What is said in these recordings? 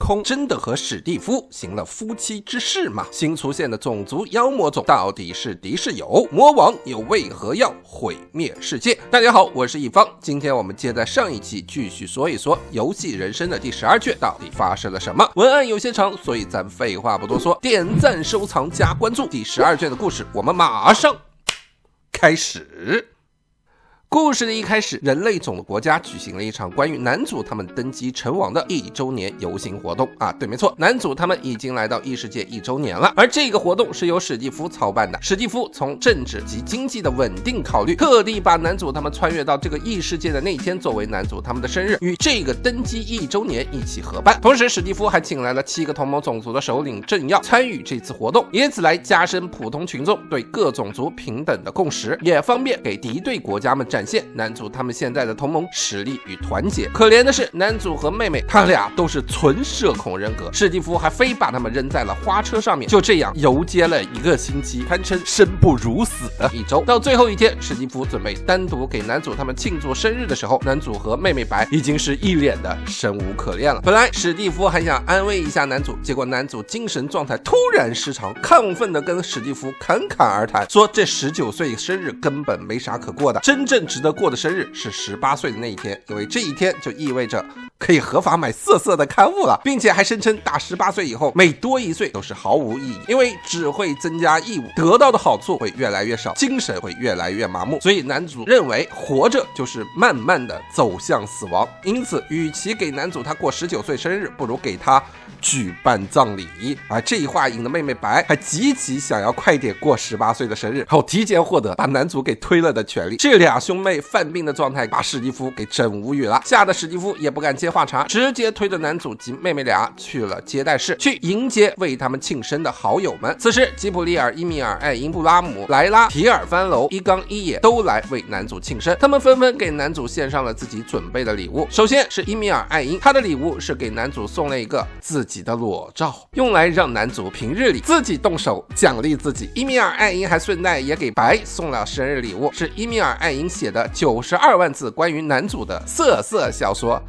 空真的和史蒂夫行了夫妻之事吗？新出现的种族妖魔种到底是敌是友？魔王又为何要毁灭世界？大家好，我是一方，今天我们接在上一期继续说一说游戏人生的第12卷到底发生了什么。文案有些长，所以咱废话不多说，点赞收藏加关注，第12卷的故事我们马上开始。故事的一开始，人类种的国家举行了一场关于男主他们登基成王的1周年游行活动啊，对，没错，男主他们已经来到异世界1周年了。而这个活动是由史蒂夫操办的，史蒂夫从政治及经济的稳定考虑，特地把男主他们穿越到这个异世界的那天作为男主他们的生日，与这个登基1周年一起合办。同时史蒂夫还请来了7个同盟种族的首领政要参与这次活动，以此来加深普通群众对各种族平等的共识，也方便给敌对国家们展现男主他们现在的同盟实力与团结。可怜的是，男主和妹妹他俩都是纯社恐人格，史蒂夫还非把他们扔在了花车上面，就这样游街了1个星期，堪称生不如死的1周。到最后一天，史蒂夫准备单独给男主他们庆祝生日的时候，男主和妹妹白已经是一脸的生无可恋了。本来史蒂夫还想安慰一下男主，结果男主精神状态突然失常，亢奋的跟史蒂夫侃侃而谈，说这19岁生日根本没啥可过的，真正值得过的生日是18岁的那一天，因为这一天就意味着可以合法买色的刊物了，并且还声称大18岁以后每多1岁都是毫无意义，因为只会增加义务，得到的好处会越来越少，精神会越来越麻木。所以男主认为活着就是慢慢的走向死亡，因此与其给男主他过19岁生日，不如给他举办葬礼。而这一话引得妹妹白还极其想要快点过18岁的生日，好提前获得把男主给推了的权利。这俩兄妹犯病的状态把史蒂夫给整无语了，吓得史蒂夫也不敢接话茬，直接推着男主及妹妹俩去了接待室，去迎接为他们庆生的好友们。此时吉普利尔、伊米尔、艾因、布拉姆、莱拉、提尔番楼、伊冈、伊野都来为男主庆生，他们纷纷给男主献上了自己准备的礼物。首先是伊米尔艾因，他的礼物是给男主送了一个自己的裸照，用来让男主平日里自己动手奖励自己。伊米尔艾因还顺带也给白送了生日礼物，是伊米尔艾因写的92万字关于男主的色小说，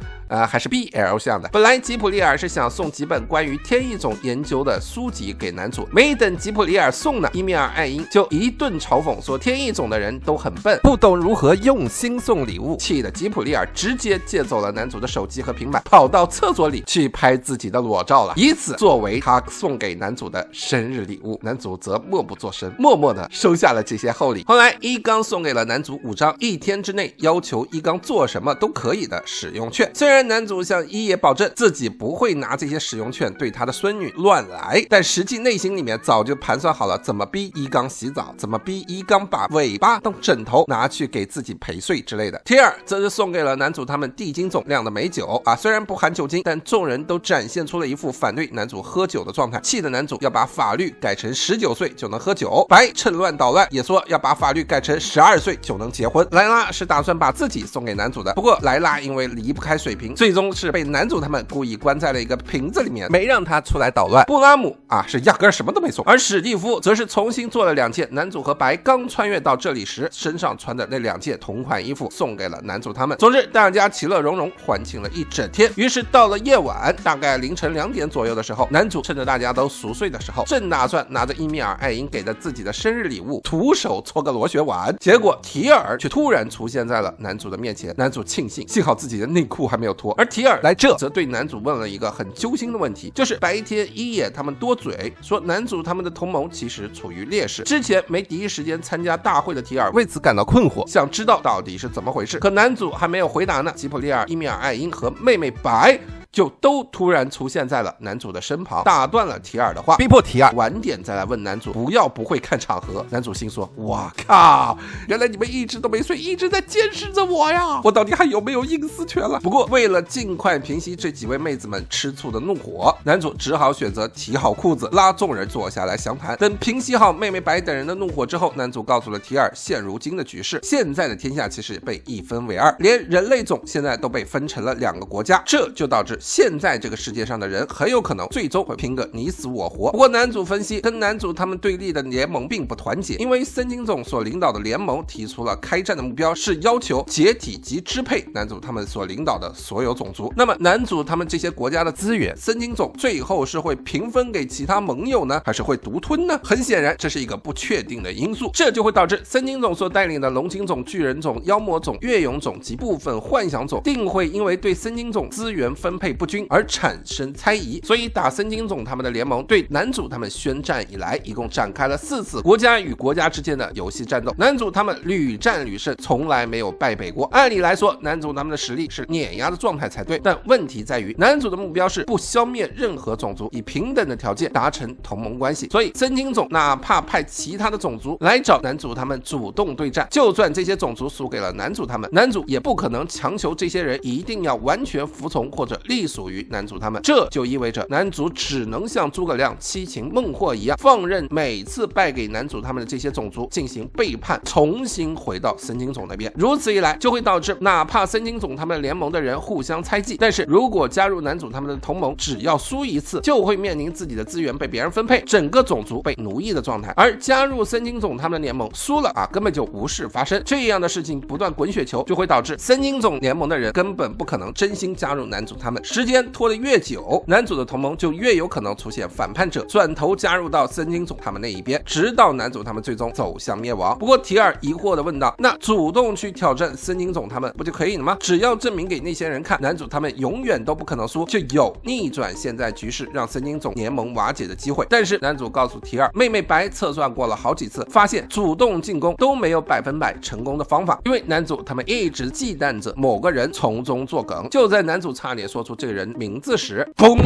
还是 BL 向的。本来吉普利尔是想送几本关于天异种研究的书籍给男主，没等吉普利尔送呢，伊米尔艾因就一顿嘲讽说天异种的人都很笨，不懂如何用心送礼物，气得吉普利尔直接借走了男主的手机和平板，跑到厕所里去拍自己的裸照了，以此作为他送给男主的生日礼物。男主则默不作声，默默的收下了这些厚礼。后来伊冈送给了男主5张1天之内要求伊冈做什么都可以的使用券，虽然男主向伊野保证自己不会拿这些使用券对他的孙女乱来，但实际内心里面早就盘算好了怎么逼伊冈洗澡，怎么逼伊冈把尾巴当枕头拿去给自己陪睡之类的。提尔则是送给了男主他们地精总量的美酒啊，虽然不含酒精，但众人都展现出了一副反对男主喝酒的状态，气的男主要把法律改成19岁就能喝酒，白趁乱捣乱也说要把法律改成12岁就能结婚。莱拉是打算把自己送给男主的，不过莱拉因为离不开水瓶，最终是被男主他们故意关在了一个瓶子里面，没让他出来捣乱。布拉姆是压根什么都没送，而史蒂夫则是重新做了2件男主和白刚穿越到这里时身上穿的那2件同款衣服送给了男主他们。总之大家其乐融融，欢庆了一整天。于是到了夜晚，大概凌晨2点左右的时候，男主趁着大家都熟睡的时候，正打算拿着伊米尔艾因给的自己的生日礼物徒手搓个螺旋丸，结果提尔却突然出现在了男主的面前。男主庆幸幸好自己的内裤还没有脱，而提尔来这则对男主问了一个很揪心的问题，就是白天伊野他们多嘴说男主他们的同盟其实处于劣势，之前没第一时间参加大会的提尔为此感到困惑，想知道到底是怎么回事。可男主还没有回答呢，吉普利尔、伊米尔艾因和妹妹白就都突然出现在了男主的身旁，打断了提尔的话，逼迫提尔晚点再来问男主，不要不会看场合。男主心说，哇靠，原来你们一直都没睡，一直在监视着我呀，我到底还有没有隐私权了？不过为了尽快平息这几位妹子们吃醋的怒火，男主只好选择提好裤子，拉众人坐下来详谈。等平息好妹妹白等人的怒火之后，男主告诉了提尔现如今的局势，现在的天下其实被一分为2，连人类种现在都被分成了2个国家，这就导致现在这个世界上的人很有可能最终会拼个你死我活。不过男主分析，跟男主他们对立的联盟并不团结，因为森金总所领导的联盟提出了开战的目标，是要求解体及支配男主他们所领导的所有种族。那么男主他们这些国家的资源，森金总最后是会平分给其他盟友呢，还是会独吞呢？很显然这是一个不确定的因素，这就会导致森金总所带领的龙金种、巨人种、妖魔种、月勇种及部分幻想种定会因为对森金种资源分配不均而产生猜疑。所以打森金总他们的联盟对男主他们宣战以来，一共展开了4次国家与国家之间的游戏战斗，男主他们屡战屡胜，从来没有败北过。按理来说男主他们的实力是碾压的状态才对，但问题在于男主的目标是不消灭任何种族，以平等的条件达成同盟关系。所以森金总哪怕派其他的种族来找男主他们主动对战，就算这些种族输给了男主他们，男主也不可能强求这些人一定要完全服从或者隶属于男主他们。这就意味着男主只能像诸葛亮七擒孟获一样，放任每次败给男主他们的这些种族进行背叛，重新回到森金总那边。如此一来就会导致哪怕森金总他们联盟的人互相猜忌，但是如果加入男主他们的同盟，只要输一次就会面临自己的资源被别人分配，整个种族被奴役的状态。而加入森金总他们的联盟输了根本就无事发生，这样的事情不断滚雪球，就会导致森金总联盟的人根本不可能真心加入男主他们。时间拖得越久，男主的同盟就越有可能出现反叛者，转头加入到森金总他们那一边，直到男主他们最终走向灭亡。不过提尔疑惑地问道，那主动去挑战森金总他们不就可以了吗？只要证明给那些人看，男主他们永远都不可能输，就有逆转现在局势，让森金总联盟瓦解的机会。但是男主告诉提尔，妹妹白测算过了好几次，发现主动进攻都没有100%成功的方法，因为男主他们一直忌惮着某个人从中作梗。就在男主差点说出这个人名字时，砰！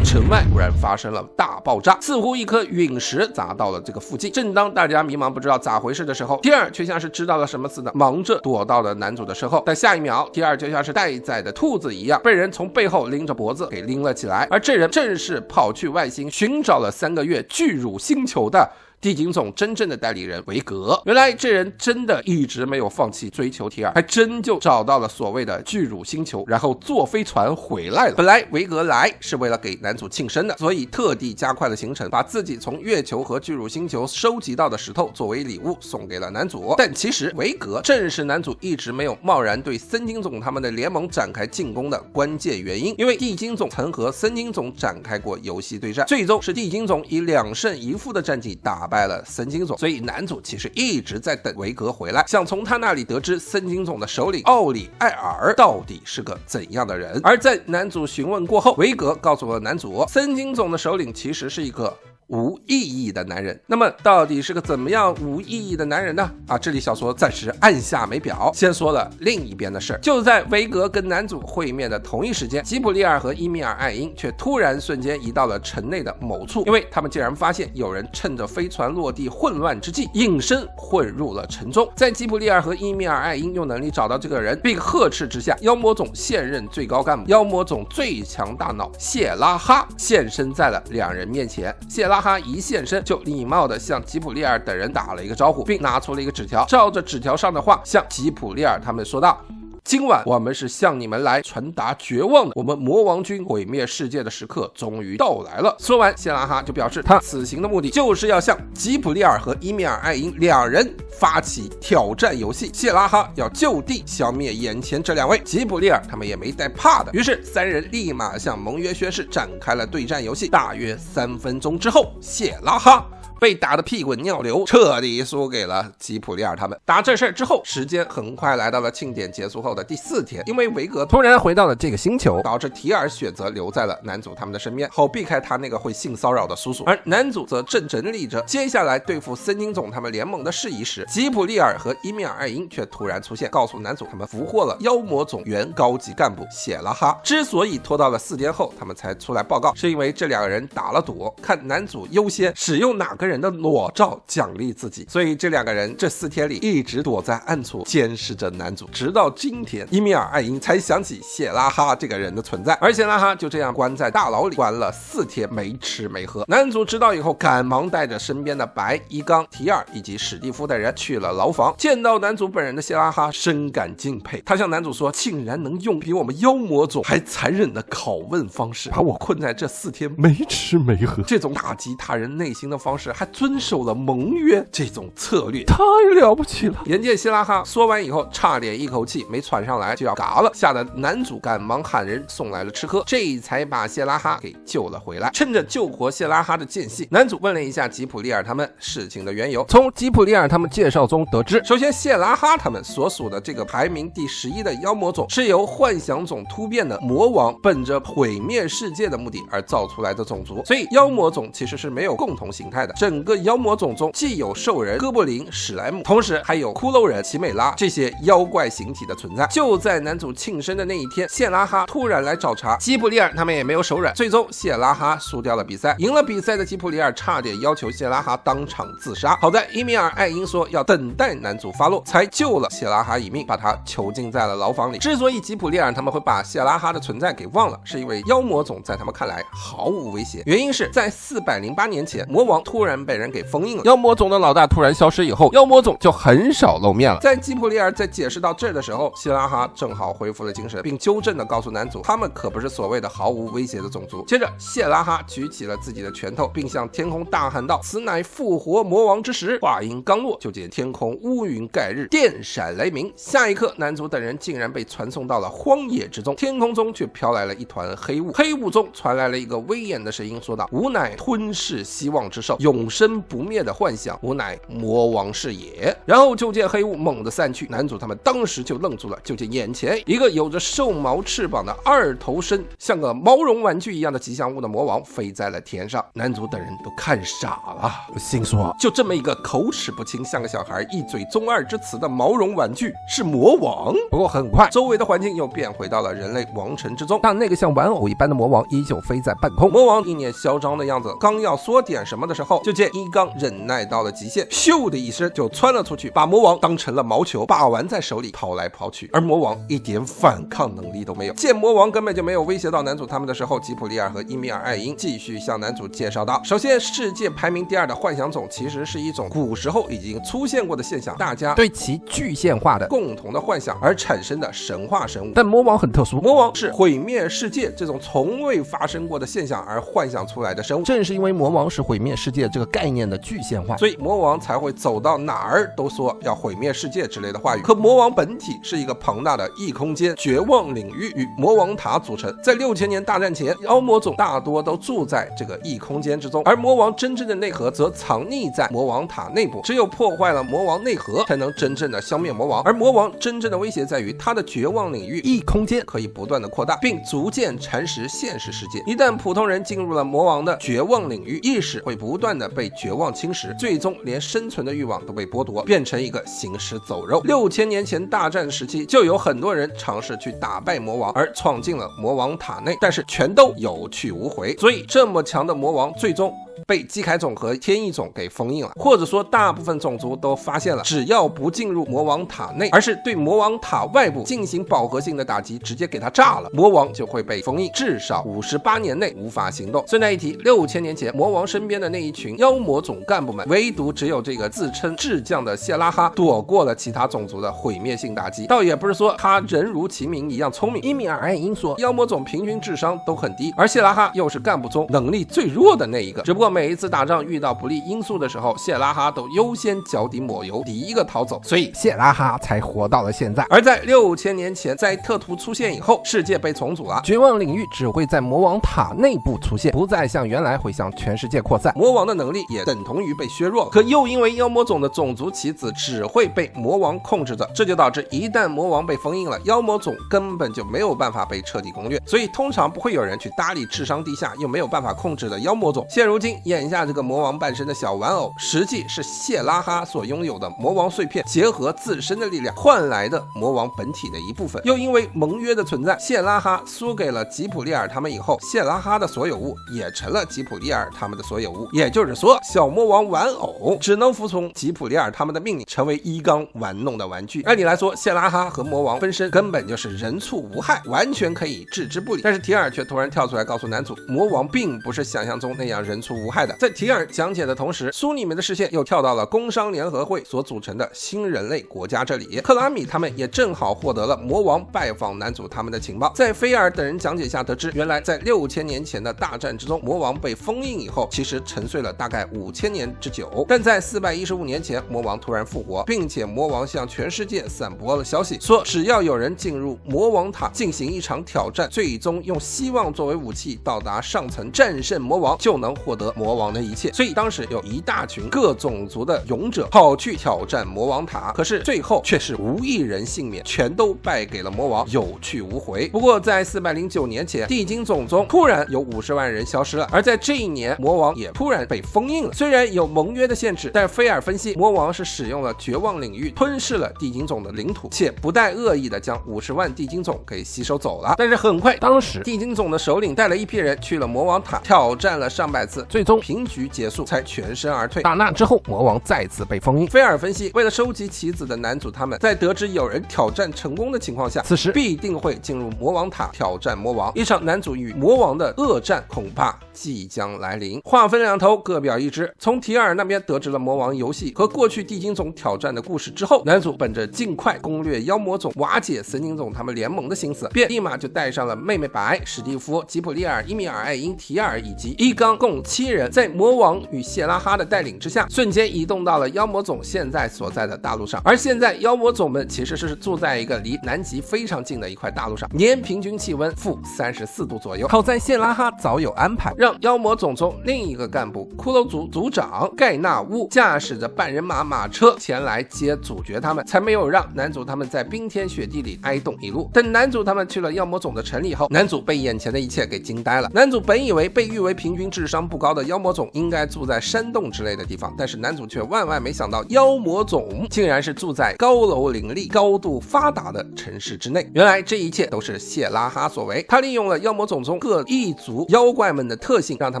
城外突然发生了大爆炸，似乎一颗陨石砸到了这个附近。正当大家迷茫不知道咋回事的时候，提尔却像是知道了什么似的，忙着躲到了男主的身后。但下一秒，提尔就像是待宰的兔子一样，被人从背后拎着脖子给拎了起来。而这人正是跑去外星寻找了3个月巨乳星球的地精总真正的代理人维格。原来这人真的一直没有放弃追求提尔，还真就找到了所谓的巨乳星球，然后坐飞船回来了。本来维格来是为了给男主庆生的，所以特地加快了行程，把自己从月球和巨乳星球收集到的石头作为礼物送给了男主。但其实维格正是男主一直没有贸然对森金总他们的联盟展开进攻的关键原因，因为地精总曾和森金总展开过游戏对战，最终是地精总以2胜1负的战绩打败了森金总。所以男主其实一直在等维格回来，想从他那里得知森金总的首领奥里艾尔到底是个怎样的人。而在男主询问过后，维格告诉了男主，森金总的首领其实是一个无意义的男人。那么到底是个怎么样无意义的男人呢？这里小说暂时按下没表，先说了另一边的事。就在维格跟男主会面的同一时间，吉普利尔和伊米尔艾因却突然瞬间移到了城内的某处，因为他们竟然发现有人趁着飞船落地混乱之际隐身混入了城中。在吉普利尔和伊米尔艾因用能力找到这个人并呵斥之下，妖魔种现任最高干部妖魔种最强大脑谢拉哈现身在了2人面前。谢拉哈一现身就礼貌地向吉普利尔等人打了一个招呼，并拿出了一个纸条，照着纸条上的话向吉普利尔他们说道，今晚我们是向你们来传达绝望的，我们魔王军毁灭世界的时刻终于到来了。说完，谢拉哈就表示他此行的目的就是要向吉普利尔和伊米尔艾因2人发起挑战游戏，谢拉哈要就地消灭眼前这2位。吉普利尔他们也没带怕的，于是3人立马向盟约宣誓展开了对战游戏。大约3分钟之后，谢拉哈被打得屁滚尿流，彻底输给了吉普利尔他们。打这事儿之后，时间很快来到了庆典结束后的第4天，因为维格突然回到了这个星球，导致提尔选择留在了男主他们的身边，好避开他那个会性骚扰的叔叔。而男主则正整理着接下来对付森金总他们联盟的事宜时，吉普利尔和伊米尔艾因却突然出现，告诉男主他们俘获了妖魔种原高级干部谢拉哈。之所以拖到了4天后他们才出来报告，是因为这2个人打了赌，看男主优先使用哪个人的裸照奖励自己。所以这两个人这4天里一直躲在暗处监视着男主，直到今天伊米尔艾因才想起谢拉哈这个人的存在。而谢拉哈就这样关在大牢里，关了4天，没吃没喝。男主知道以后，赶忙带着身边的白、伊冈、提尔以及史蒂夫的人去了牢房。见到男主本人的谢拉哈深感敬佩，他向男主说，竟然能用比我们妖魔种还残忍的拷问方式把我困在这4天没吃没喝，这种打击他人内心的方式还遵守了盟约，这种策略太了不起了。眼见谢拉哈说完以后差点一口气没喘上来就要嘎了，吓得男主赶忙喊人送来了吃喝，这才把谢拉哈给救了回来。趁着救活谢拉哈的间隙，男主问了一下吉普利尔他们事情的缘由。从吉普利尔他们介绍中得知，首先谢拉哈他们所属的这个排名第11的妖魔种是由幻想种突变的魔王本着毁灭世界的目的而造出来的种族，所以妖魔种其实是没有共同形态的。整个妖魔种中既有兽人、哥布林、史莱姆，同时还有骷髅人、奇美拉这些妖怪形体的存在。就在男主庆生的那一天，谢拉哈突然来找茬，吉普利尔他们也没有手软，最终谢拉哈输掉了比赛。赢了比赛的吉普利尔差点要求谢拉哈当场自杀，好在伊米尔艾因说要等待男主发落，才救了谢拉哈一命，把他囚禁在了牢房里。之所以吉普利尔他们会把谢拉哈的存在给忘了，是因为妖魔种在他们看来毫无威胁。原因是在408年前，魔王突然被人给封印了，妖魔种的老大突然消失以后，妖魔种就很少露面了。在吉普利尔在解释到这儿的时候，谢拉哈正好恢复了精神，并纠正的告诉男主，他们可不是所谓的毫无威胁的种族。接着谢拉哈举起了自己的拳头，并向天空大喊道，此乃复活魔王之时。话音刚落，就见天空乌云盖日，电闪雷鸣。下一刻，男主等人竟然被传送到了荒野之中，天空中却飘来了一团黑雾，黑雾中传来了一个威严的声音，说道，吾乃吞噬希望之兽，永生不灭的幻想，吾乃魔王是也。然后就见黑雾猛地散去，男主他们当时就愣住了，就见眼前一个有着兽毛翅膀的2头身，像个毛绒玩具一样的吉祥物的魔王飞在了天上。男主等人都看傻了，心说就这么一个口齿不清像个小孩一嘴中二之词的毛绒玩具是魔王。不过很快周围的环境又变回到了人类王城之中，但那个像玩偶一般的魔王依旧飞在半空。魔王一脸嚣张的样子，刚要说点什么的时候，就见伊冈忍耐到了极限，咻的一声就窜了出去，把魔王当成了毛球把玩在手里跑来跑去，而魔王一点反抗能力都没有。见魔王根本就没有威胁到男主他们的时候，吉普利尔和伊米尔艾因继续向男主介绍道，首先世界排名第2的幻想种其实是一种古时候已经出现过的现象，大家对其具现化的共同的幻想而产生的神话生物。但魔王很特殊，魔王是毁灭世界这种从未发生过的现象而幻想出来的生物。正是因为魔王是毁灭世界这个概念的具现化，所以魔王才会走到哪儿都说要毁灭世界之类的话语。可魔王本体是一个庞大的异空间绝望领域，与魔王塔组成。在6000年大战前，妖魔种大多都住在这个异空间之中，而魔王真正的内核则藏匿在魔王塔内部。只有破坏了魔王内核，才能真正的消灭魔王。而魔王真正的威胁在于它的绝望领域异空间可以不断的扩大，并逐渐蚕食现实世界。一旦普通人进入了魔王的绝望领域，意识会不断的被绝望侵蚀，最终连生存的欲望都被剥夺，变成一个行尸走肉。6000年前大战时期，就有很多人尝试去打败魔王，而闯进了魔王塔内，但是全都有去无回。所以这么强的魔王最终被基凯种和天翼种给封印了，或者说大部分种族都发现了，只要不进入魔王塔内，而是对魔王塔外部进行饱和性的打击，直接给它炸了，魔王就会被封印，至少58年内无法行动。顺带一提，6000年前魔王身边的那一群妖魔种干部们，唯独只有这个自称智将的谢拉哈躲过了其他种族的毁灭性打击。倒也不是说他人如其名一样聪明，伊米尔艾因说妖魔种平均智商都很低，而谢拉哈又是干部中能力最弱的那一个。只不过每一次打仗遇到不利因素的时候，谢拉哈都优先脚底抹油，第一个逃走，所以谢拉哈才活到了现在。而在6000年前，在特图出现以后，世界被重组了，绝望领域只会在魔王塔内部出现，不再像原来会向全世界扩散，魔王的能力也等同于被削弱了。可又因为妖魔种的种族棋子只会被魔王控制着，这就导致一旦魔王被封印了，妖魔种根本就没有办法被彻底攻略，所以通常不会有人去搭理智商低下又没有办法控制的妖魔种。现如今眼下这个魔王半身的小玩偶，实际是谢拉哈所拥有的魔王碎片结合自身的力量换来的魔王本体的一部分。又因为盟约的存在，谢拉哈输给了吉普利尔他们以后，谢拉哈的所有物也成了吉普利尔他们的所有物。也就是说，小魔王玩偶只能服从吉普利尔他们的命令，成为伊冈玩弄的玩具。按理来说，谢拉哈和魔王分身根本就是人畜无害，完全可以置之不理。但是提尔却突然跳出来告诉男主，魔王并不是想象中那样人畜无害的。在提尔讲解的同时，苏里们的视线又跳到了工商联合会所组成的新人类国家这里。克拉米他们也正好获得了魔王拜访男主他们的情报，在菲尔等人讲解下得知，原来在6000年前的大战之中，魔王被封印以后，其实沉睡了大概5000年之久。但在415年前，魔王突然复活，并且魔王向全世界散播了消息，说只要有人进入魔王塔进行一场挑战，最终用希望作为武器到达上层战胜魔王，就能获得魔王的一切。所以当时有一大群各种族的勇者跑去挑战魔王塔，可是最后却是无一人幸免，全都败给了魔王，有去无回。不过在409年前，地精种中突然有50万人消失了，而在这一年，魔王也突然被封印了。虽然有盟约的限制，但菲尔分析，魔王是使用了绝望领域吞噬了地精种的领土，且不带恶意的将50万地精种给吸收走了。但是很快，当时地精种的首领带了一批人去了魔王塔，挑战了上百次，最终平局结束，才全身而退。打那之后，魔王再次被封印。菲尔分析，为了收集棋子的男主他们，在得知有人挑战成功的情况下，此时必定会进入魔王塔挑战魔王。一场男主与魔王的恶战恐怕即将来临。话分两头，各表一枝。从提尔那边得知了魔王游戏和过去地精种挑战的故事之后，男主本着尽快攻略妖魔种、瓦解神经种他们联盟的心思，便立马就带上了妹妹白、史蒂夫、吉普利尔、伊米尔、艾因、提尔以及伊冈共7人，在魔王与谢拉哈的带领之下，瞬间移动到了妖魔种现在所在的大陆上。而现在妖魔种们其实是住在一个离南极非常近的一块大陆上，年平均气温-34度左右。好在谢拉哈早有安排，让妖魔种中另一个干部骷髅族族长盖纳乌驾驶着半人马马车前来接主角他们，才没有让男主他们在冰天雪地里挨冻一路。等男主他们去了妖魔种的城里后，男主被眼前的一切给惊呆了。男主本以为被誉为平均智商不高的妖魔种应该住在山洞之类的地方，但是男主却万万没想到，妖魔种竟然是住在高楼林立、高度发达的城市之内。原来这一切都是谢拉哈所为，他利用了妖魔种中各异族妖怪们的特性，让他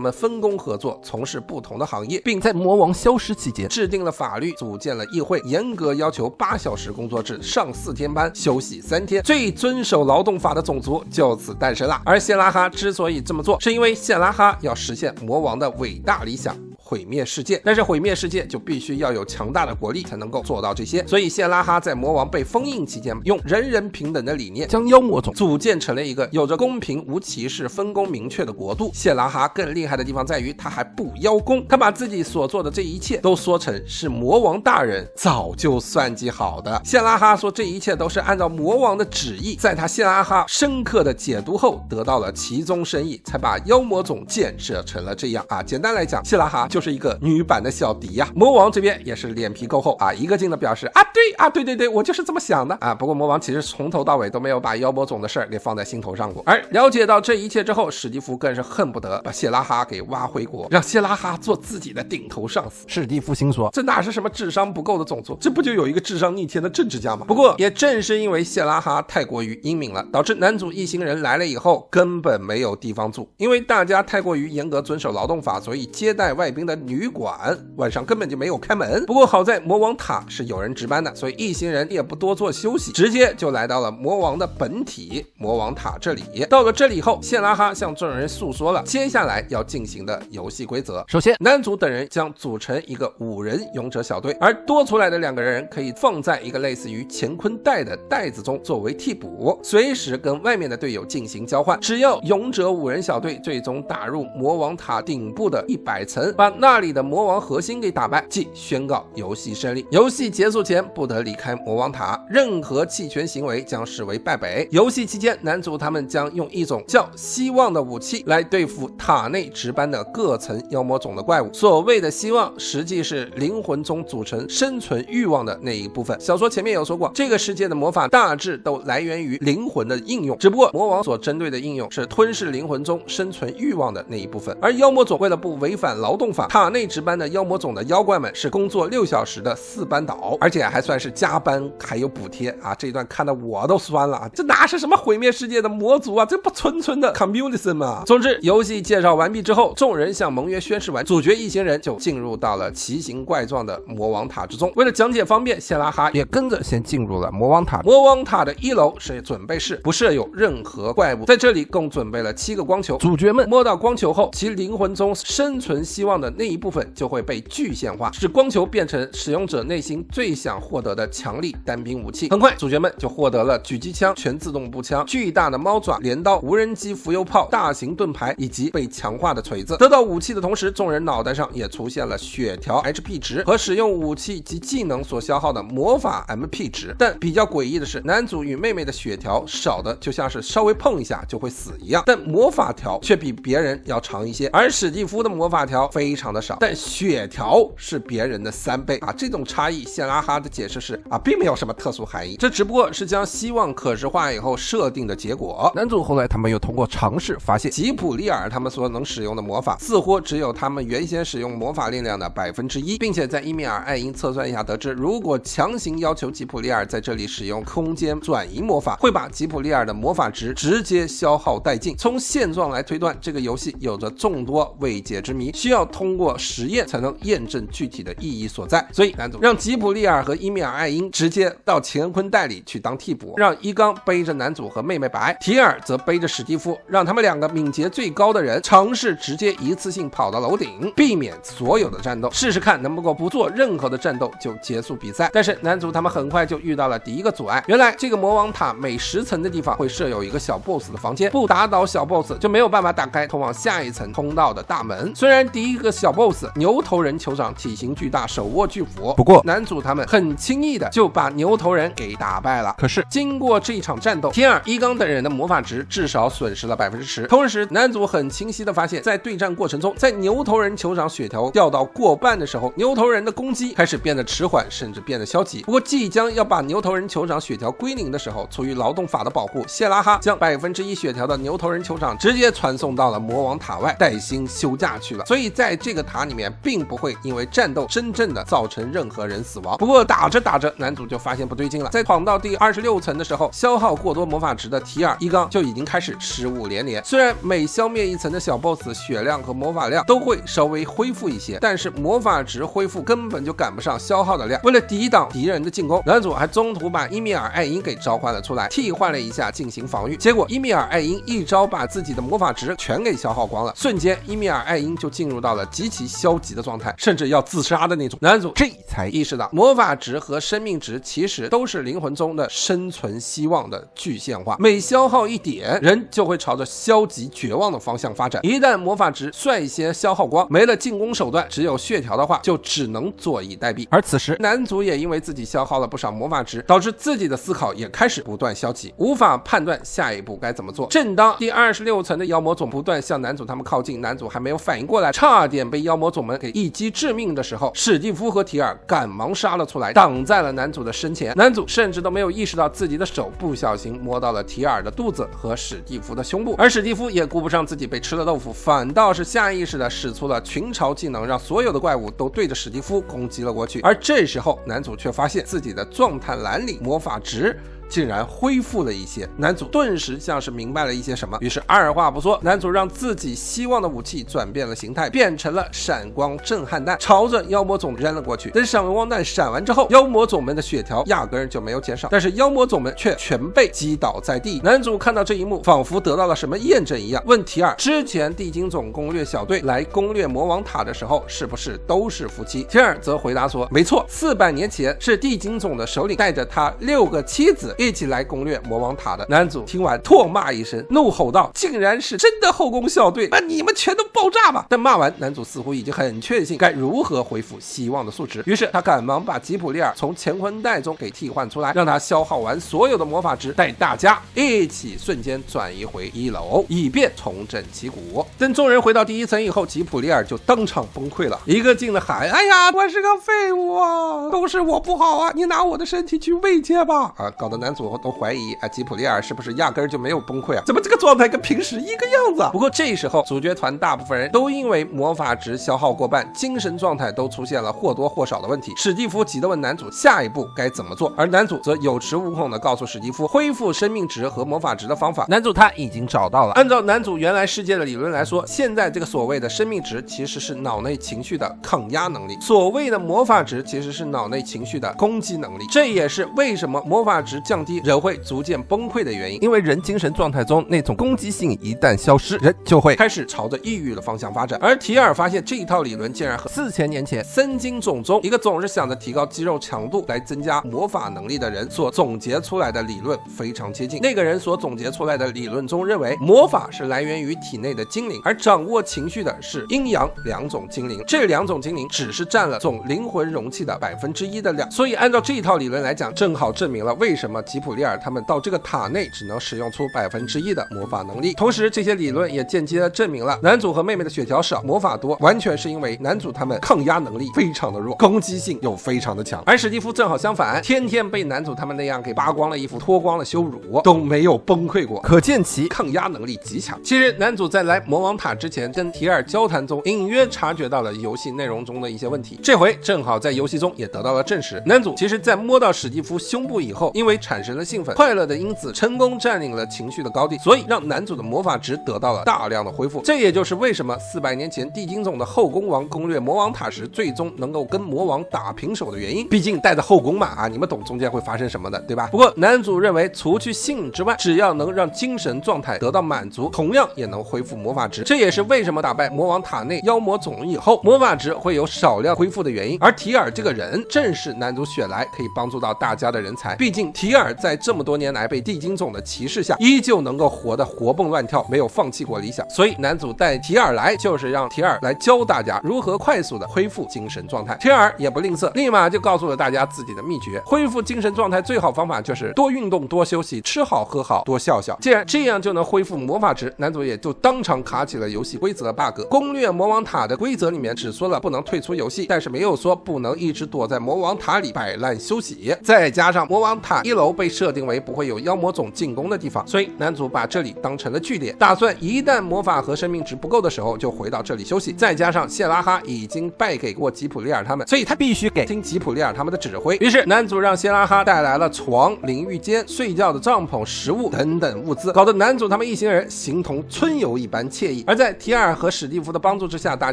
们分工合作，从事不同的行业，并在魔王消失期间制定了法律，组建了议会，严格要求8小时工作制，上4天班，休息3天，最遵守劳动法的种族就此诞生了。而谢拉哈之所以这么做，是因为谢拉哈要实现魔王的伟大理想，毁灭世界。但是毁灭世界就必须要有强大的国力才能够做到这些，所以谢拉哈在魔王被封印期间，用人人平等的理念，将妖魔种组建成了一个有着公平无歧视、分工明确的国度。谢拉哈更厉害的地方在于，他还不邀功，他把自己所做的这一切都说成是魔王大人早就算计好的。谢拉哈说这一切都是按照魔王的旨意，在他谢拉哈深刻的解读后，得到了其中深意，才把妖魔种建设成了这样啊。简单来讲，谢拉哈就是一个女版的小迪呀。魔王这边也是脸皮够厚啊，一个劲的表示啊，对啊，对，我就是这么想的啊。不过魔王其实从头到尾都没有把妖魔种的事儿给放在心头上过。而了解到这一切之后，史蒂夫更是恨不得把谢拉哈给挖回国，让谢拉哈做自己的顶头上司。史蒂夫心说，这哪是什么智商不够的种族，这不就有一个智商逆天的政治家吗？不过也正是因为谢拉哈太过于英明了，导致男主一行人来了以后根本没有地方住，因为大家太过于严格遵守劳动法，所以接待外宾的旅馆晚上根本就没有开门。不过好在魔王塔是有人值班的，所以一行人也不多做休息，直接就来到了魔王的本体魔王塔这里。到了这里后，谢拉哈向众人诉说了接下来要进行的游戏规则。首先，男主等人将组成一个5人勇者小队，而多出来的2个人可以放在一个类似于乾坤袋的袋子中作为替补，随时跟外面的队友进行交换。只要勇者5人小队最终打入魔王塔顶部的100层，把那里的魔王核心给打败，即宣告游戏胜利。游戏结束前不得离开魔王塔，任何弃权行为将视为败北。游戏期间，男主他们将用一种叫希望的武器来对付塔内值班的各层妖魔种的怪物。所谓的希望，实际是灵魂中组成生存欲望的那一部分。小说前面有说过，这个世界的魔法大致都来源于灵魂的应用，只不过魔王所针对的应用是吞噬灵魂中生存欲望的那一部分。而妖魔种为了不违反劳动法，塔内值班的妖魔种的妖怪们是工作6小时的4班倒，而且还算是加班还有补贴啊！这一段看得我都酸了，这哪是什么毁灭世界的魔族啊，这不纯纯的 communism 啊！总之，游戏介绍完毕之后，众人向盟约宣誓完，主角一行人就进入到了奇形怪状的魔王塔之中。为了讲解方便，谢拉哈也跟着先进入了魔王塔。魔王塔的1楼是准备室，不设有任何怪物，在这里共准备了7个光球。主角们摸到光球后，其灵魂中生存希望的那一部分就会被具现化，使光球变成使用者内心最想获得的强力单兵武器。很快，主角们就获得了狙击枪、全自动步枪、巨大的猫爪、镰刀、无人机浮游炮、大型盾牌以及被强化的锤子。得到武器的同时，众人脑袋上也出现了血条 HP 值和使用武器及技能所消耗的魔法 MP 值。但比较诡异的是，男主与妹妹的血条少的就像是稍微碰一下就会死一样，但魔法条却比别人要长一些。而史蒂夫的魔法条非常的少，但血条是别人的3倍啊！这种差异，谢拉哈的解释是并没有什么特殊含义，这只不过是将希望可视化以后设定的结果。男主后来他们又通过尝试发现，吉普利尔他们所能使用的魔法似乎只有他们原先使用魔法力量的1%，并且在伊米尔艾因测算一下得知，如果强行要求吉普利尔在这里使用空间转移魔法，会把吉普利尔的魔法值直接消耗殆尽。从现状来推断，这个游戏有着众多未解之谜，需要通过实验才能验证具体的意义所在。所以男主让吉普利尔和伊米尔艾因直接到乾坤袋里去当替补，让伊刚背着男主和妹妹白，提尔则背着史蒂夫，让他们2个敏捷最高的人尝试直接一次性跑到楼顶，避免所有的战斗，试试看能够不做任何的战斗就结束比赛。但是男主他们很快就遇到了第一个阻碍，原来这个魔王塔每10层的地方会设有一个小 boss 的房间，不打倒小 boss 就没有办法打开通往下一层通道的大门。虽然第一个小 boss 牛头人酋长体型巨大，手握巨斧，不过男主他们很轻易的就把牛头人给打败了。可是经过这一场战斗，天尔、伊刚等人的魔法值至少损失了10%。同时男主很清晰的发现，在对战过程中，在牛头人酋长血条掉到过半的时候，牛头人的攻击开始变得迟缓，甚至变得消极。不过即将要把牛头人酋长血条归零的时候，出于劳动法的保护，谢拉哈将1%血条的牛头人酋长直接传送到了魔王塔外带薪休假去了。所以在这个塔里面并不会因为战斗真正的造成任何人死亡。不过打着打着，男主就发现不对劲了，在闯到第26层的时候，消耗过多魔法值的提尔、伊刚就已经开始失误连连。虽然每消灭一层的小 boss 血量和魔法量都会稍微恢复一些，但是魔法值恢复根本就赶不上消耗的量。为了抵挡敌人的进攻，男主还中途把伊米尔艾因给召唤了出来，替换了一下进行防御。结果伊米尔艾因一招把自己的魔法值全给消耗光了，瞬间伊米尔艾因就进入到了极其消极的状态，甚至要自杀的那种。男主这才意识到，魔法值和生命值其实都是灵魂中的生存希望的具现化，每消耗1点，人就会朝着消极绝望的方向发展。一旦魔法值率先消耗光，没了进攻手段，只有血条的话，就只能坐以待毙。而此时男主也因为自己消耗了不少魔法值，导致自己的思考也开始不断消极，无法判断下一步该怎么做。正当第26层的妖魔种不断向男主他们靠近，男主还没有反应过来，差点被妖魔种们给一击致命的时候，史蒂夫和提尔赶忙杀了出来，挡在了男主的身前。男主甚至都没有意识到自己的手不小心摸到了提尔的肚子和史蒂夫的胸部，而史蒂夫也顾不上自己被吃了豆腐，反倒是下意识的使出了群嘲技能，让所有的怪物都对着史蒂夫攻击了过去。而这时候男主却发现自己的状态栏里魔法值竟然恢复了一些，男主顿时像是明白了一些什么，于是二话不说，男主让自己希望的武器转变了形态，变成了闪光震撼弹，朝着妖魔种扔了过去。等闪光弹闪完之后，妖魔种们的血条压根就没有减少，但是妖魔种们却全被击倒在地。男主看到这一幕，仿佛得到了什么验证一样，问提尔之前地精种攻略小队来攻略魔王塔的时候是不是都是夫妻。提尔则回答说，没错，400年前是地精种的首领带着他6个妻子一起来攻略魔王塔的。男主听完唾骂一声，怒吼道：竟然是真的后宫校队，那你们全都爆炸吧！但骂完，男主似乎已经很确信该如何恢复希望的数值，于是他赶忙把吉普利尔从乾坤袋中给替换出来，让他消耗完所有的魔法值，带大家一起瞬间转移回1楼，以便重整旗鼓。等众人回到第1层以后，吉普利尔就当场崩溃了，一个劲的喊：哎呀，我是个废物啊，都是我不好啊，你拿我的身体去慰藉吧！搞得男主都怀疑吉普利尔是不是压根就没有崩溃啊？怎么这个状态跟平时一个样子啊？不过这时候主角团大部分人都因为魔法值消耗过半，精神状态都出现了或多或少的问题。史蒂夫急得问男主下一步该怎么做，而男主则有恃无恐地告诉史蒂夫恢复生命值和魔法值的方法。男主他已经找到了。按照男主原来世界的理论来说，现在这个所谓的生命值其实是脑内情绪的抗压能力，所谓的魔法值其实是脑内情绪的攻击能力。这也是为什么魔法值降低人会逐渐崩溃的原因，因为人精神状态中那种攻击性一旦消失，人就会开始朝着抑郁的方向发展。而提尔发现这一套理论竟然和4000年前森金种中一个总是想着提高肌肉强度来增加魔法能力的人所总结出来的理论非常接近。那个人所总结出来的理论中认为，魔法是来源于体内的精灵，而掌握情绪的是阴阳2种精灵，这2种精灵只是占了总灵魂容器的1%的量。所以按照这一套理论来讲，正好证明了为什么吉普利尔他们到这个塔内只能使用出1%的魔法能力。同时这些理论也间接证明了男主和妹妹的血条少，魔法多，完全是因为男主他们抗压能力非常的弱，攻击性又非常的强。而史蒂夫正好相反，天天被男主他们那样给扒光了衣服脱光了羞辱，都没有崩溃过，可见其抗压能力极强。其实男主在来魔王塔之前跟提尔交谈中隐约察觉到了游戏内容中的一些问题，这回正好在游戏中也得到了证实。男主其实在摸到史蒂夫胸部以后，因为产生了兴奋，快乐的因子成功占领了情绪的高地，所以让男主的魔法值得到了大量的恢复。这也就是为什么400年前地精种的后宫王攻略魔王塔时最终能够跟魔王打平手的原因。毕竟带着后宫嘛你们懂中间会发生什么的，对吧？不过男主认为除去性之外，只要能让精神状态得到满足，同样也能恢复魔法值。这也是为什么打败魔王塔内妖魔种以后，魔法值会有少量恢复的原因。而提尔这个人正是男主选来可以帮助到大家的人才，毕竟提尔在这么多年来被地精种的歧视下，依旧能够活得活蹦乱跳，没有放弃过理想。所以男主带提尔来，就是让提尔来教大家如何快速的恢复精神状态。提尔也不吝啬，立马就告诉了大家自己的秘诀，恢复精神状态最好方法就是多运动、多休息、吃好喝好、多笑笑。既然这样就能恢复魔法值，男主也就当场卡起了游戏规则 bug。攻略魔王塔的规则里面只说了不能退出游戏，但是没有说不能一直躲在魔王塔里摆烂休息。再加上魔王塔1楼被设定为不会有妖魔种进攻的地方，所以男主把这里当成了据点，打算一旦魔法和生命值不够的时候就回到这里休息。再加上谢拉哈已经败给过吉普利尔他们，所以他必须给听吉普利尔他们的指挥。于是男主让谢拉哈带来了床、淋浴间、睡觉的帐篷、食物等等物资，搞得男主他们一行人形同春游一般惬意。而在提尔和史蒂夫的帮助之下，大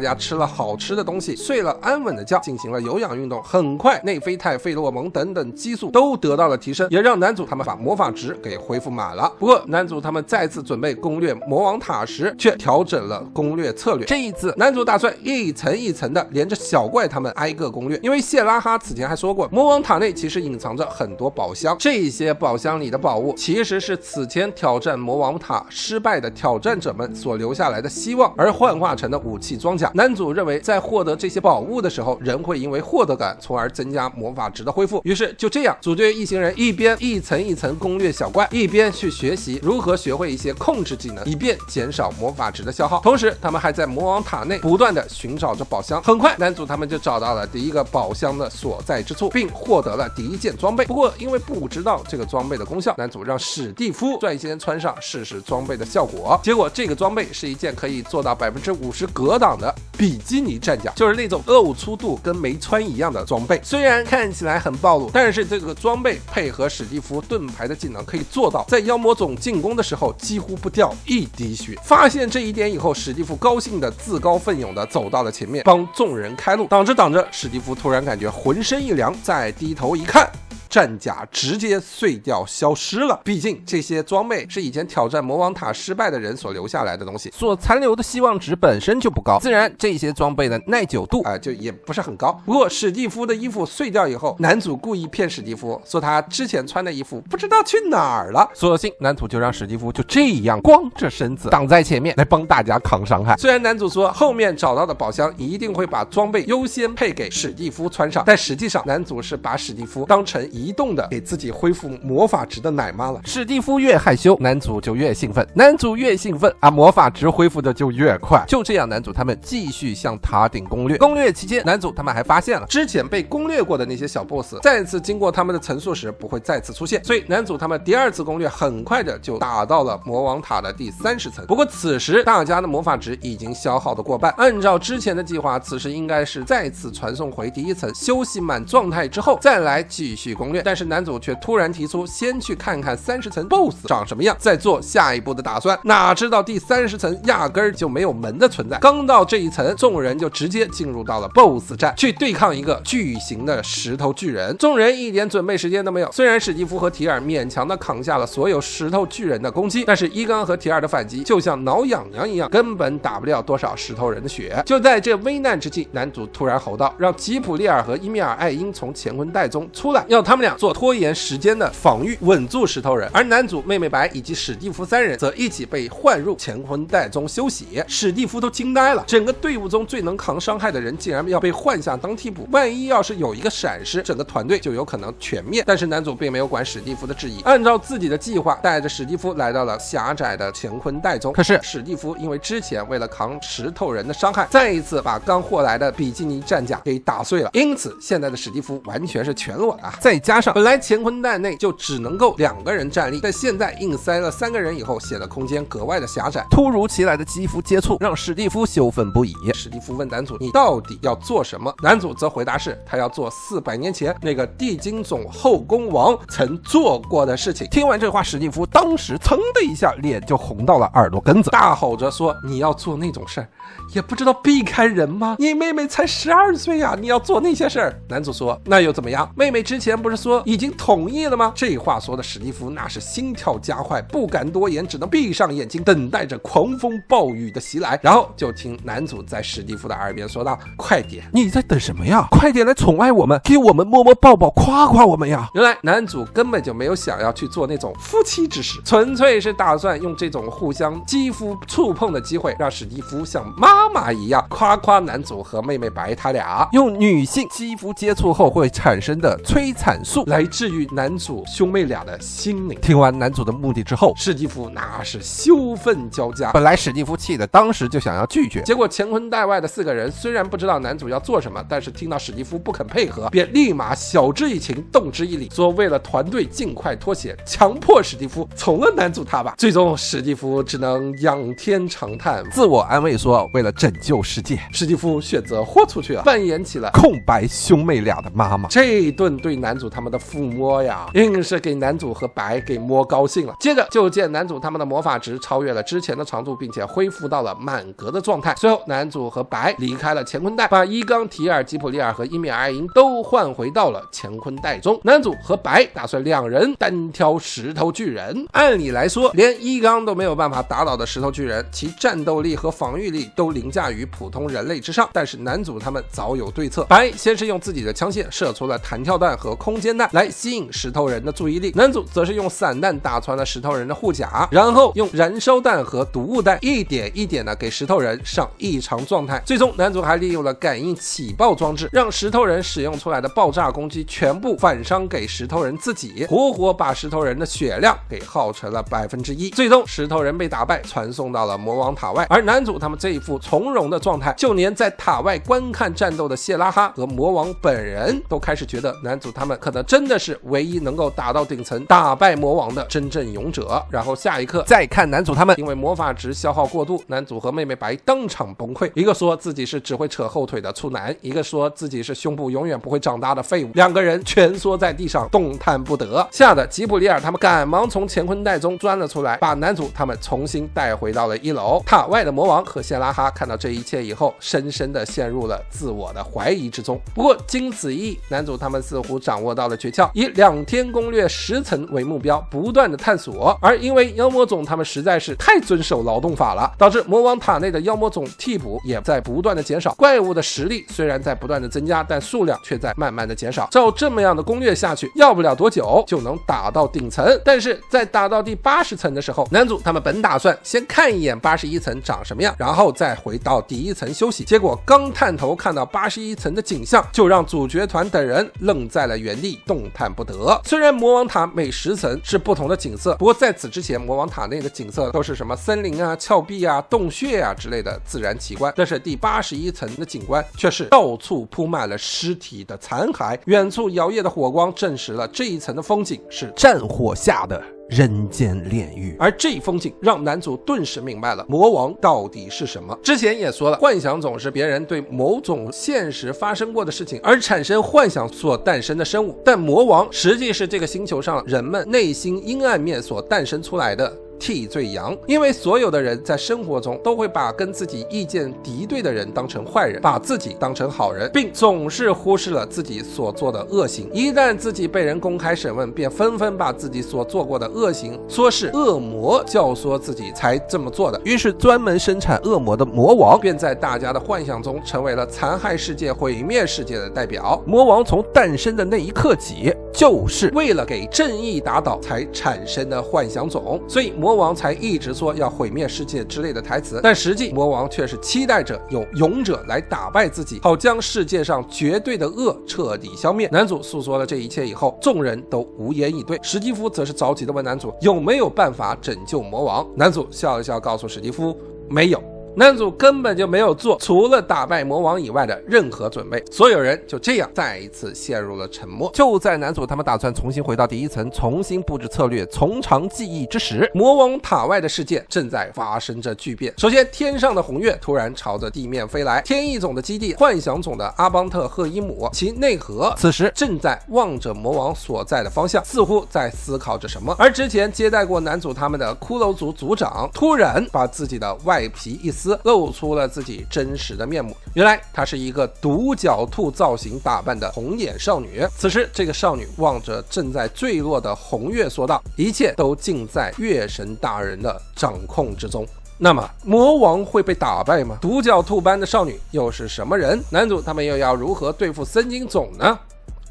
家吃了好吃的东西，睡了安稳的觉，进行了有氧运动，很快内啡肽、费洛蒙等等激素都得到了提升，也让男主他们把魔法值给恢复满了。不过男主他们再次准备攻略魔王塔时，却调整了攻略策略。这一次男主打算一层一层的连着小怪他们挨个攻略，因为谢拉哈此前还说过，魔王塔内其实隐藏着很多宝箱，这些宝箱里的宝物其实是此前挑战魔王塔失败的挑战者们所留下来的希望而幻化成的武器装甲。男主认为在获得这些宝物的时候，人会因为获得感从而增加魔法值的恢复。于是就这样，主角一行人一边一层一层攻略小怪，一边去学习如何学会一些控制技能，以便减少魔法值的消耗。同时他们还在魔王塔内不断的寻找着宝箱。很快男主他们就找到了第一个宝箱的所在之处，并获得了第一件装备。不过因为不知道这个装备的功效，男主让史蒂夫率先穿上试试装备的效果。结果这个装备是一件可以做到50%格挡的比基尼战甲，就是那种露出度跟没穿一样的装备。虽然看起来很暴露，但是这个装备配合史蒂夫盾牌的技能，可以做到在妖魔种进攻的时候几乎不掉一滴血。发现这一点以后，史蒂夫高兴的自告奋勇的走到了前面，帮众人开路。挡着挡着，史蒂夫突然感觉浑身一凉，再低头一看，战甲直接碎掉消失了。毕竟这些装备是以前挑战魔王塔失败的人所留下来的东西，所残留的希望值本身就不高，自然这些装备的耐久度就也不是很高。不过史蒂夫的衣服碎掉以后，男主故意骗史蒂夫说他之前穿的衣服不知道去哪儿了，索性男主就让史蒂夫就这样光着身子挡在前面来帮大家扛伤害。虽然男主说后面找到的宝箱一定会把装备优先配给史蒂夫穿上，但实际上男主是把史蒂夫当成移动的给自己恢复魔法值的奶妈了。史蒂夫越害羞，男主就越兴奋，男主越兴奋魔法值恢复的就越快。就这样，男主他们继续向塔顶攻略。攻略期间，男主他们还发现了之前被攻略过的那些小 boss 再次经过他们的层数时不会再次出现，所以男主他们第二次攻略很快的就打到了魔王塔的第30层。不过此时大家的魔法值已经消耗的过半，按照之前的计划，此时应该是再次传送回第一层休息满状态之后再来继续攻略，但是男主却突然提出先去看看30层 boss 长什么样，再做下一步的打算。哪知道第30层压根儿就没有门的存在，刚到这一层，众人就直接进入到了 boss 战，去对抗一个巨型的石头巨人。众人一点准备时间都没有，虽然史蒂夫和提尔勉强的扛下了所有石头巨人的攻击，但是伊冈和提尔的反击就像挠痒痒一样，根本打不了多少石头人的血。就在这危难之际，男主突然吼道，让吉普利尔和伊米尔艾因从乾坤袋中出来，要他们俩做拖延时间的防御，稳住石头人。而男主、妹妹白以及史蒂夫3人则一起被换入乾坤袋中休息。史蒂夫都惊呆了，整个队伍中最能扛伤害的人竟然要被换下当替补，万一要是有一个闪失，整个团队就有可能全灭。但是男主并没有管史蒂夫的质疑，按照自己的计划带着史蒂夫来到了狭窄的乾坤袋中。可是史蒂夫因为之前为了扛石头人的伤害，再一次把刚获来的比基尼战甲给打碎了，因此现在的史蒂夫完全是全裸的。再加上本来乾坤袋内就只能够2个人站立，但现在硬塞了3个人以后，显得空间格外的狭窄。突如其来的肌肤接触让史蒂夫羞愤不已。史蒂夫问男主，你到底要做什么？男主则回答是他要做400年前那个地精总后宫王曾做过的事情。听完这话，史蒂夫当时噌的一下脸就红到了耳朵根子，大吼着说，你要做那种事儿也不知道避开人吗？你妹妹才12岁啊，你要做那些事儿。男主说，那又怎么样？妹妹之前不是说已经同意了吗？这话说的史蒂夫那是心跳加快，不敢多言，只能闭上眼睛等待着狂风暴雨的袭来。然后就听男主在史蒂夫的耳边说道，快点，你在等什么呀？快点来宠爱我们，给我们摸摸抱抱，夸夸我们呀。原来男主根本就没有想要去做那种夫妻之事，纯粹是打算用这种互相肌肤触碰的机会，让史蒂夫像妈妈一样夸夸男主和妹妹白他俩，用女性肌肤接触后会产生的催产素来治愈男主兄妹俩的心灵。听完男主的目的之后，史蒂夫那是羞愤交加。本来史蒂夫气的当时就想要拒绝，结果乾坤袋外的4个人虽然不知道男主要做什么，但是听到史蒂夫不肯配合，便立马晓之以情，动之以理，说为了团队尽快脱险，强迫史蒂夫从了男主他吧。最终史蒂夫只能仰天长叹，自我安慰说为了拯救世界，史蒂夫选择豁出去了，扮演起了空白兄妹俩的妈妈。这一顿对男主他们的抚摸呀，硬是给男主和白给摸高兴了。接着就见男主他们的魔法值超越了之前的长度，并且恢复到了满格的状态。随后男主和白离开了乾坤袋，把伊冈、提尔、吉普利尔和伊米尔艾因都换回到了乾坤袋中。男主和白打算2人单挑石头巨人。按理来说，连伊冈都没有办法打倒的石头巨人，其战斗力和防御力都凌驾于普通人类之上。但是男主他们早有对策，白先是用自己的枪械射出了弹跳弹和空间弹来吸引石头人的注意力，男主则是用散弹打穿了石头人的护甲，然后用燃烧弹和毒物弹一点一点的给石头人上异常状态。最终男主还利用了感应起爆装置，让石头人使用出来的爆炸攻击全部反伤给石头人自己，活活把石头人的血量给耗成了1%。最终石头人被打败，传送到了魔王塔外。而男主他们这一副从容的状态，就连在塔外观看战斗的谢拉哈和魔王本人都开始觉得男主他们可能真的是唯一能够打到顶层打败魔王的真正勇者。然后下一刻再看男主他们因为魔法值消耗过度，男主和妹妹白当场崩溃，一个说自己是只会扯后腿的处男，一个说自己是胸部永远不会长大的废物，2个人蜷缩在地上动弹不得。吓得吉普利尔他们赶忙从乾坤袋中钻了出来，把男主他们重新带回到了1楼。塔外的魔王和谢拉哈看到这一切以后，深深的陷入了自我的怀疑之中。不过经此一役，男主他们似乎掌握到了诀窍，以2天攻略10层为目标，不断的探索。而因为妖魔种他们实在是太遵守劳动法了，导致魔王塔内的妖魔种替补也在不断的减少，怪物的实力虽然在不断的增加，但数量却在慢慢的减少。照这么样的攻略下去，要不了多久就能打到顶层。但是在打到第80层的时候，男主他们本打算先看一眼81层长什么样，然后再回到第1层休息。结果刚探头看到81层的景象，就让主角团等人愣在了原地，动弹不得。虽然魔王塔每10层是不同的景色，不过在此之前魔王塔内的景色都是什么森林啊、峭壁啊、洞穴啊之类的自然奇观，但是第81层的景观却是到处铺满了尸体的残骸，远处摇曳的火光证实了这一层的风景是战火下的人间炼狱。而这一风景让男主顿时明白了魔王到底是什么。之前也说了，幻想种是别人对某种现实发生过的事情而产生幻想所诞生的生物，但魔王实际是这个星球上人们内心阴暗面所诞生出来的替罪羊。因为所有的人在生活中都会把跟自己意见敌对的人当成坏人，把自己当成好人，并总是忽视了自己所做的恶行。一旦自己被人公开审问，便纷纷把自己所做过的恶行说是恶魔教唆自己才这么做的。于是专门生产恶魔的魔王便在大家的幻想中成为了残害世界、毁灭世界的代表。魔王从诞生的那一刻起，就是为了给正义打倒才产生的幻想种，所以魔王才一直说要毁灭世界之类的台词，但实际魔王却是期待着有勇者来打败自己，好将世界上绝对的恶彻底消灭。男主诉说了这一切以后，众人都无言以对。史蒂夫则是着急地问男主有没有办法拯救魔王。男主笑了笑告诉史蒂夫没有。男主根本就没有做除了打败魔王以外的任何准备，所有人就这样再一次陷入了沉默。就在男主他们打算重新回到第1层，重新布置策略，从长计议之时，魔王塔外的世界正在发生着巨变。首先，天上的红月突然朝着地面飞来，天翼种的基地幻想种的阿邦特赫伊姆其内核此时正在望着魔王所在的方向，似乎在思考着什么。而之前接待过男主他们的骷髅族族长突然把自己的外皮一撕，露出了自己真实的面目。原来她是一个独角兔造型打扮的红眼少女。此时这个少女望着正在坠落的红月说道，一切都尽在月神大人的掌控之中。那么魔王会被打败吗？独角兔般的少女又是什么人？男主他们又要如何对付森金种呢？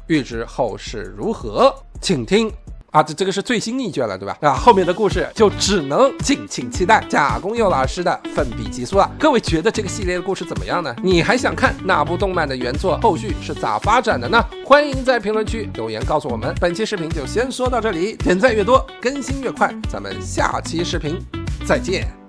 欲知后事如何，请听这个是最新一卷了，对吧？后面的故事就只能敬请期待贾公佑老师的奋笔疾书了。各位觉得这个系列的故事怎么样呢？你还想看哪部动漫的原作后续是咋发展的呢？欢迎在评论区留言告诉我们。本期视频就先说到这里，点赞越多更新越快，咱们下期视频再见。